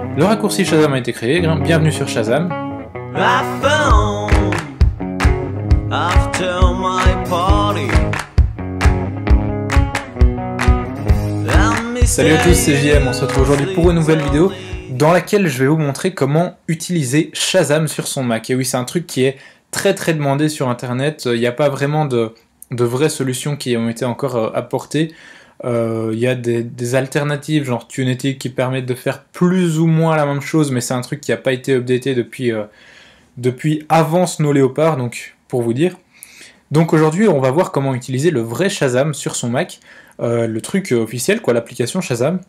Le raccourci Shazam a été créé, bienvenue sur Shazam. I found after my party. Salut à tous, c'est JM, on se retrouve aujourd'hui pour une nouvelle vidéo dans laquelle je vais vous montrer comment utiliser Shazam sur son Mac. Et oui, c'est un truc qui est très demandé sur internet, il n'y a pas vraiment de vraies solutions qui ont été encore apportées. Il y a des alternatives genre Tunetic qui permettent de faire plus ou moins la même chose, mais c'est un truc qui n'a pas été updaté depuis avant Snow Leopard, donc pour vous dire. Donc aujourd'hui on va voir comment utiliser le vrai Shazam sur son Mac, le truc officiel quoi, l'application Shazam.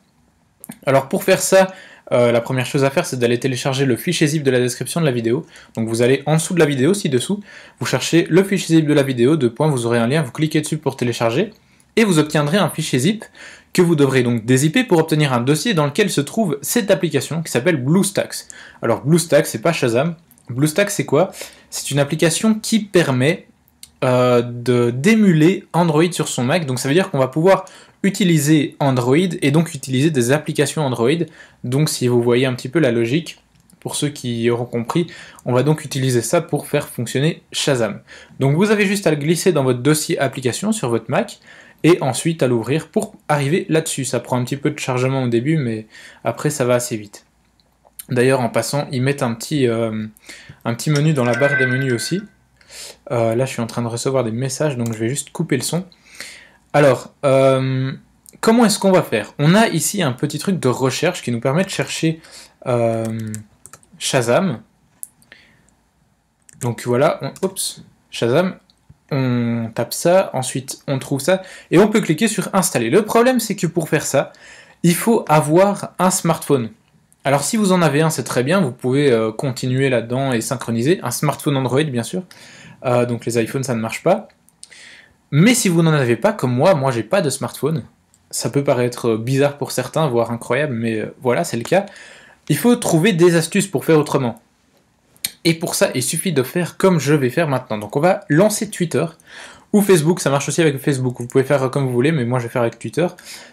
Alors pour faire ça, la première chose à faire c'est d'aller télécharger le fichier zip de la description de la vidéo. Donc vous allez en dessous de la vidéo, ci-dessous, vous cherchez le fichier zip de la vidéo, vous aurez un lien, vous cliquez dessus pour télécharger, et vous obtiendrez un fichier zip que vous devrez donc dézipper pour obtenir un dossier dans lequel se trouve cette application qui s'appelle BlueStacks. Alors BlueStacks c'est pas Shazam, BlueStacks c'est quoi? C'est une application qui permet d'émuler Android sur son Mac, donc ça veut dire qu'on va pouvoir utiliser Android et donc utiliser des applications Android. Donc si vous voyez un petit peu la logique, pour ceux qui auront compris, on va donc utiliser ça pour faire fonctionner Shazam. Donc vous avez juste à le glisser dans votre dossier application sur votre Mac et ensuite à l'ouvrir pour arriver là-dessus. Ça prend un petit peu de chargement au début, mais après ça va assez vite. D'ailleurs en passant, ils mettent un petit menu dans la barre des menus aussi. Là je suis en train de recevoir des messages, donc je vais juste couper le son. Alors, comment est-ce qu'on va faire? On a ici un petit truc de recherche qui nous permet de chercher Shazam. Donc voilà, Shazam, on tape ça, ensuite on trouve ça, et on peut cliquer sur installer. Le problème c'est que pour faire ça, il faut avoir un smartphone. Alors si vous en avez un, c'est très bien, vous pouvez continuer là-dedans et synchroniser. Un smartphone Android bien sûr, donc les iPhones ça ne marche pas. Mais si vous n'en avez pas, comme moi j'ai pas de smartphone, ça peut paraître bizarre pour certains, voire incroyable, mais voilà, c'est le cas. Il faut trouver des astuces pour faire autrement. Et pour ça, il suffit de faire comme je vais faire maintenant. Donc on va lancer Twitter, ou Facebook, ça marche aussi avec Facebook, vous pouvez faire comme vous voulez, mais moi je vais faire avec Twitter.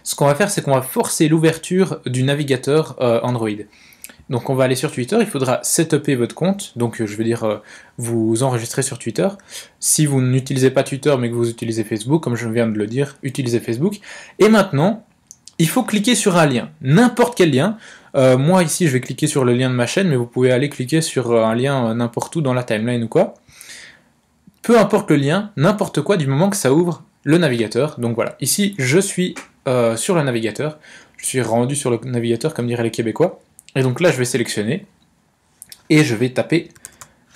Ce qu'on va faire, c'est qu'on va forcer l'ouverture du navigateur Android. Donc on va aller sur Twitter, il faudra setuper votre compte, donc je veux dire vous enregistrer sur Twitter. Si vous n'utilisez pas Twitter mais que vous utilisez Facebook, comme je viens de le dire, utilisez Facebook. Et maintenant, il faut cliquer sur un lien, n'importe quel lien. Moi ici je vais cliquer sur le lien de ma chaîne, mais vous pouvez aller cliquer sur un lien n'importe où dans la timeline ou quoi. Peu importe le lien, n'importe quoi du moment que ça ouvre le navigateur. Donc voilà, ici je suis sur le navigateur, je suis rendu sur le navigateur comme diraient les Québécois. Et donc là, je vais sélectionner et je vais taper,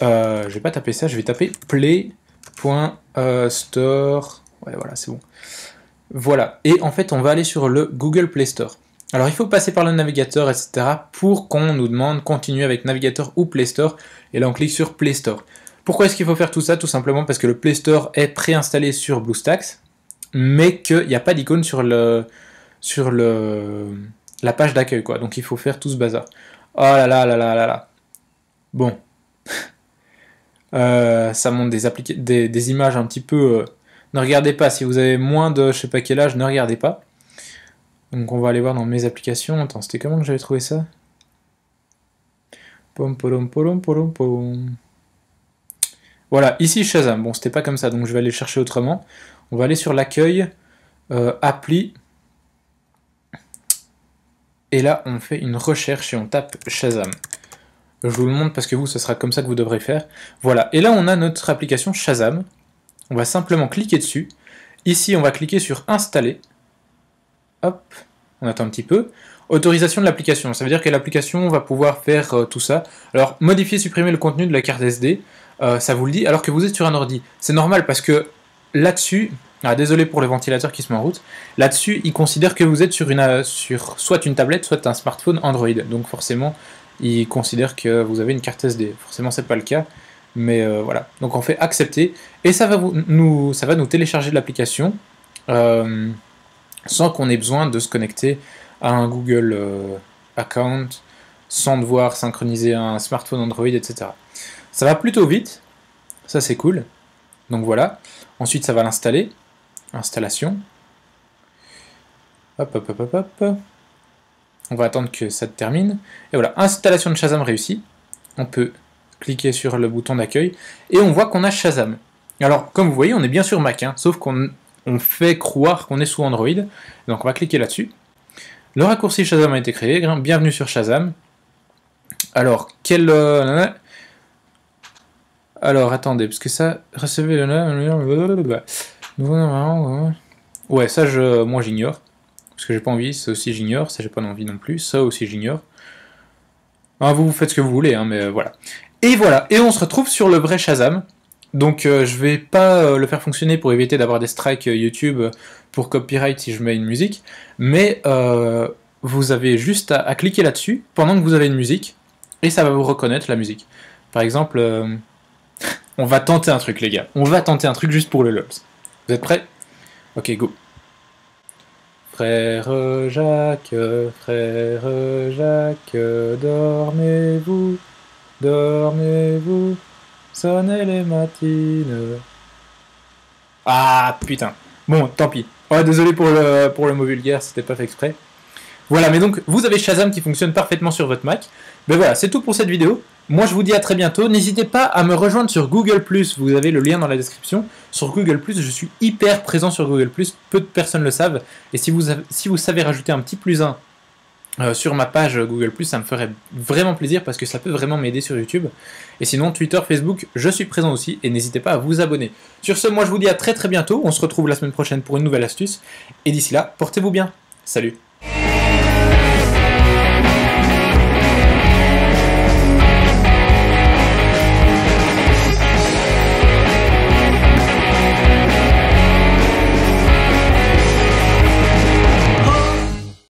je vais pas taper ça, je vais taper play.store, ouais voilà, c'est bon. Voilà, et en fait, on va aller sur le Google Play Store. Alors, il faut passer par le navigateur, etc. pour qu'on nous demande continuer avec navigateur ou Play Store. Et là, on clique sur Play Store. Pourquoi est-ce qu'il faut faire tout ça? Tout simplement parce que le Play Store est préinstallé sur BlueStacks, mais qu'il n'y a pas d'icône sur la page d'accueil quoi, donc il faut faire tout ce bazar. Oh là là là là là là. Bon. Ça montre des images un petit peu... Ne regardez pas, si vous avez moins de je sais pas quel âge, ne regardez pas. Donc on va aller voir dans mes applications. Attends, c'était comment que j'avais trouvé ça? Pom polom polom polom polom. Voilà, ici Shazam. Bon, c'était pas comme ça, donc je vais aller le chercher autrement. On va aller sur l'accueil, appli. Et là, on fait une recherche et on tape Shazam. Je vous le montre parce que vous, ce sera comme ça que vous devrez faire. Voilà, et là, on a notre application Shazam. On va simplement cliquer dessus. Ici, on va cliquer sur Installer. Hop, on attend un petit peu. Autorisation de l'application, ça veut dire que l'application va pouvoir faire tout ça. Alors, modifier, supprimer le contenu de la carte SD, ça vous le dit, alors que vous êtes sur un ordi. C'est normal parce que là-dessus... Ah, désolé pour le ventilateur qui se met en route. Là-dessus, il considère que vous êtes sur soit une tablette, soit un smartphone Android. Donc forcément, il considère que vous avez une carte SD. Forcément, c'est pas le cas, mais voilà. Donc on fait accepter et ça va nous télécharger l'application sans qu'on ait besoin de se connecter à un Google account, sans devoir synchroniser un smartphone Android, etc. Ça va plutôt vite, ça c'est cool. Donc voilà. Ensuite, ça va l'installer. Installation. Hop, hop, hop, hop, hop. On va attendre que ça termine. Et voilà, installation de Shazam réussie. On peut cliquer sur le bouton d'accueil et on voit qu'on a Shazam. Alors, comme vous voyez, on est bien sur Mac, hein, sauf qu'on fait croire qu'on est sous Android. Donc on va cliquer là-dessus. Le raccourci Shazam a été créé. Bienvenue sur Shazam. Alors, alors, attendez, parce que ça... Recevez le... Ouais, ça, moi, j'ignore. Parce que j'ai pas envie, ça aussi, j'ignore. Ça, j'ai pas envie non plus. Ça aussi, j'ignore. Hein, vous faites ce que vous voulez, hein, mais voilà. Et voilà, et on se retrouve sur le vrai Shazam. Donc, je vais pas le faire fonctionner pour éviter d'avoir des strikes YouTube pour copyright si je mets une musique. Mais vous avez juste à cliquer là-dessus pendant que vous avez une musique. Et ça va vous reconnaître la musique. Par exemple... on va tenter un truc, les gars. On va tenter un truc juste pour le LOLs. Vous êtes prêts? Ok, go. Frère Jacques, dormez-vous, dormez-vous, sonnez les matines. Ah, putain. Bon, tant pis. Oh, désolé pour le mot vulgaire, c'était pas fait exprès. Voilà, mais donc, vous avez Shazam qui fonctionne parfaitement sur votre Mac. Ben voilà, c'est tout pour cette vidéo. Moi, je vous dis à très bientôt. N'hésitez pas à me rejoindre sur Google+. Vous avez le lien dans la description. Sur Google+, je suis hyper présent sur Google+. Peu de personnes le savent. Et si vous savez rajouter un petit +1 sur ma page Google+, ça me ferait vraiment plaisir parce que ça peut vraiment m'aider sur YouTube. Et sinon, Twitter, Facebook, je suis présent aussi. Et n'hésitez pas à vous abonner. Sur ce, moi, je vous dis à très bientôt. On se retrouve la semaine prochaine pour une nouvelle astuce. Et d'ici là, portez-vous bien. Salut!